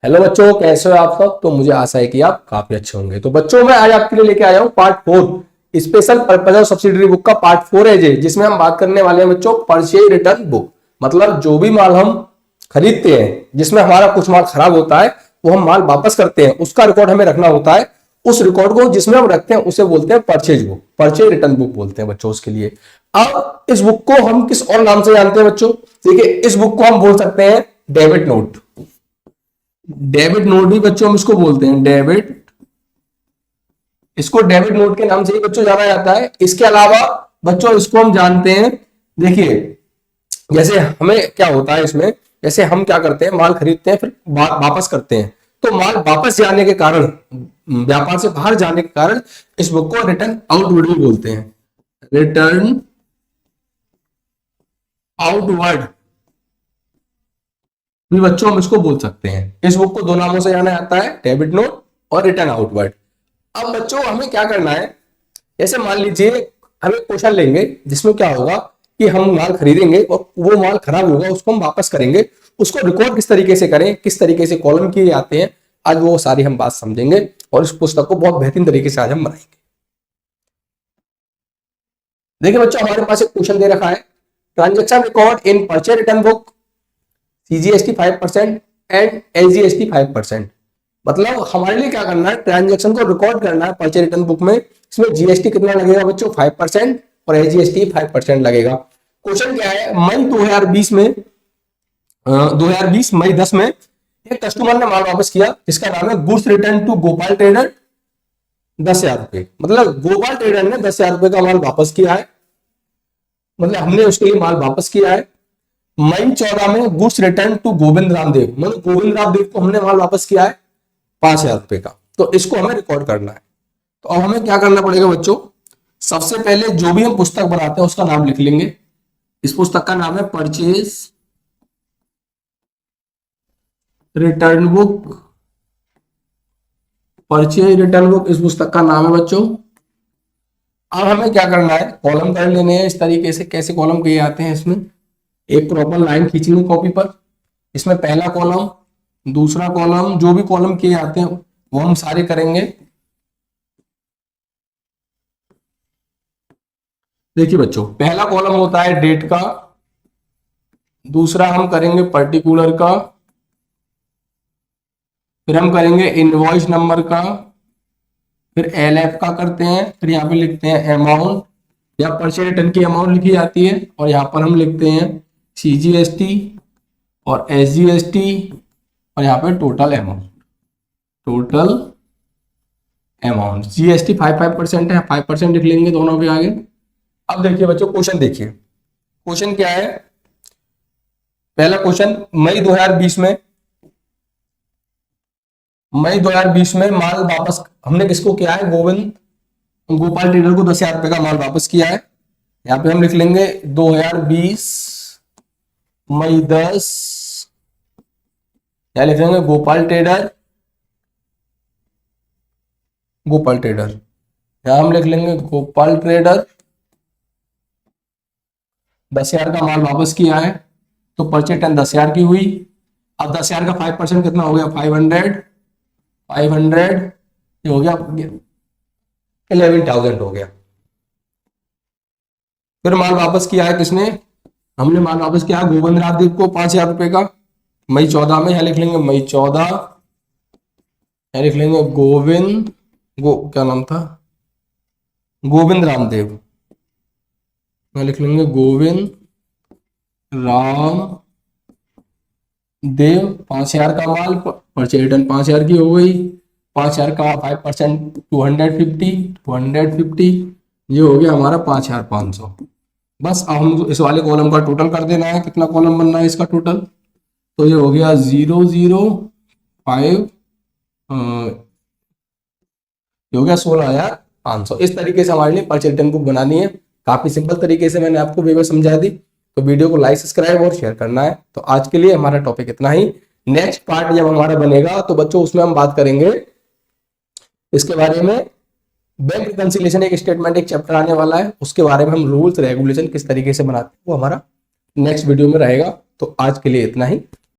Hello बच्चों, कैसे हो आप सब। तो मुझे आशा है कि आप काफी अच्छे होंगे। तो बच्चों मैं आज आपके लिए लेके आया हूँ part 4 special purpose of subsidiary book का पार्ट 4 है जी, जिसमें हम बात करने वाले हैं बच्चों परचेज रिटर्न बुक। मतलब जो भी माल हम खरीदते हैं जिसमें हमारा कुछ माल खराब होता है वो हम माल वापस करते हैं, उसका रिकॉर्ड हमें रखना होता है। उस रिकॉर्ड को जिसमें हम रखते हैं उसे बोलते हैं purchase book, purchase return book बोलते हैं बच्चों उसके लिए। अब इस बुक को हम किस और नाम से जानते हैं बच्चों? देखिए, इस बुक को हम बोल सकते हैं डेबिट नोट। डेबिट नोट भी बच्चों हम इसको बोलते हैं डेबिट, इसको डेबिट नोट के नाम से ही बच्चों जाना जाता है। इसके अलावा बच्चों इसको हम जानते हैं, देखिए जैसे हमें क्या होता है इसमें, जैसे हम क्या करते हैं माल खरीदते हैं फिर वापस करते हैं, तो माल वापस जाने के कारण, व्यापार से बाहर जाने के कारण इस बुक को रिटर्न आउटवर्ड भी बोलते हैं। रिटर्न आउटवर्ड भी बच्चों हम इसको बोल सकते हैं। इस बुक को दो नामों से जाना जाता है, डेबिट नोट और रिटर्न आउटवर्ड। अब बच्चों हमें क्या करना है, जैसे मान लीजिए हम एक क्वेश्चन लेंगे जिसमें क्या होगा कि हम माल खरीदेंगे और वो माल खराब होगा, उसको हम वापस करेंगे। उसको रिकॉर्ड किस तरीके से करें, किस तरीके से कॉलम किए जाते हैं, आज वो सारी हम बात समझेंगे और इस पुस्तक को बहुत बेहतरीन तरीके से आज हम बनाएंगे। देखिए बच्चों, हमारे पास एक क्वेश्चन दे रखा है, transaction record in purchase return book CGST 5% and SGST 5%। मतलब हमारे लिए क्या करना है, ट्रांजैक्शन को रिकॉर्ड करना है परचेज रिटर्न बुक में। इसमें GST कितना लगेगा बच्चों? 5% और SGST 5% लगेगा। क्वेश्चन क्या है, मई 2020 में 2020 मई 10 में एक कस्टमर ने माल वापस किया जिसका नाम है goods return to Gopal trader 10,000 रुपए। मतलब गोपाल ट्रेडर ने 10,000 रुपए का माल वापस किया है, मतलब हमने उसके लिए माल वापस किया है। मई 14 में goods return to Govind Ramdev, मतलब गोविंद रामदेव को हमने माल वापस किया है 5,000 रुपए का। तो इसको हमें रिकॉर्ड करना है। तो अब हमें क्या करना पड़ेगा बच्चों, सबसे पहले जो भी हम पुस्तक बनाते हैं उसका नाम लिख लेंगे। इस पुस्तक का नाम है purchase return book, purchase return book इस पुस्तक का नाम है बच्चों। अब हमें क्या करना है, कॉलम कर लेने हैं इस तरीके से। कैसे कॉलम किए जाते हैं, इसमें एक प्रॉपर लाइन खींचनी कॉपी पर। इसमें पहला कॉलम, दूसरा कॉलम, जो भी कॉलम किए जाते हैं वो हम सारे करेंगे। देखिए बच्चों, पहला कॉलम होता है डेट का, दूसरा हम करेंगे पर्टिकुलर का, फिर हम करेंगे इनवॉइस नंबर का, फिर LF का करते हैं, फिर यहाँ पे लिखते हैं अमाउंट या परचेज रिटर्न की अमाउंट लिखी जाती है, और यहाँ पर हम लिखते हैं CGST और SGST और यहाँ पे total amount, total amount. GST 5% है, 5% लिख लेंगे दोनों के आगे। अब देखिए बच्चों, क्वेश्चन देखिए, क्वेश्चन क्या है। पहला क्वेश्चन, मई 2020 में माल वापस हमने किसको किया है, गोपाल ट्रेडर को 10,000 रुपए का माल वापस किया है। यहाँ पे हम लिख लेंगे 2020 मई 10, यहाँ लिख लेंगे गोपाल ट्रेडर, यहाँ हम लिख लेंगे गोपाल ट्रेडर 10,000 का माल वापस किया है। तो परचेज रिटर्न 10,000 की हुई। अब 10,000 का 5% कितना हो गया, 500 ये हो गया 11,000 हो गया। फिर माल वापस किया है किसने, हमने माल वापस किया है गोविंद रामदेव को 5,000 रुपए का, मई 14 में। यहाँ लिख लेंगे मई 14, यहाँ लिख लेंगे क्या नाम था, गोविंद रामदेव, यहाँ लिख लेंगे गोविंद राम देव 5,000 का माल, परचेज रिटर्न 5,000 की हो गई। 5,000 का 5% 250 ये हो गया हमारा 5,500। बस अब हम इस वाले कॉलम का टोटल कर देना है, कितना कॉलम बनना है इसका टोटल। तो ये हो गया 005, ये हो गया 16,500। इस तरीके से हमारे लिए परचेज रिटर्न बुक बनानी है। काफी सिंपल तरीके से मैंने आपको वे समझा दी। तो वीडियो को लाइक, सब्सक्राइब और शेयर करना है। तो आज के लिए हमारा टॉपिक इतना ही। नेक्स्ट पार्ट जब हमारा बनेगा तो बच्चों उसमें हम बात करेंगे इसके बारे में, बैंक रिकंसिलिएशन एक स्टेटमेंट एक चैप्टर आने वाला है, उसके बारे में हम रूल्स रेगुलेशन किस तरीके से बनाते हैं वो हमारा नेक्स्ट वीडियो में रहेगा। तो आज के लिए इतना ही।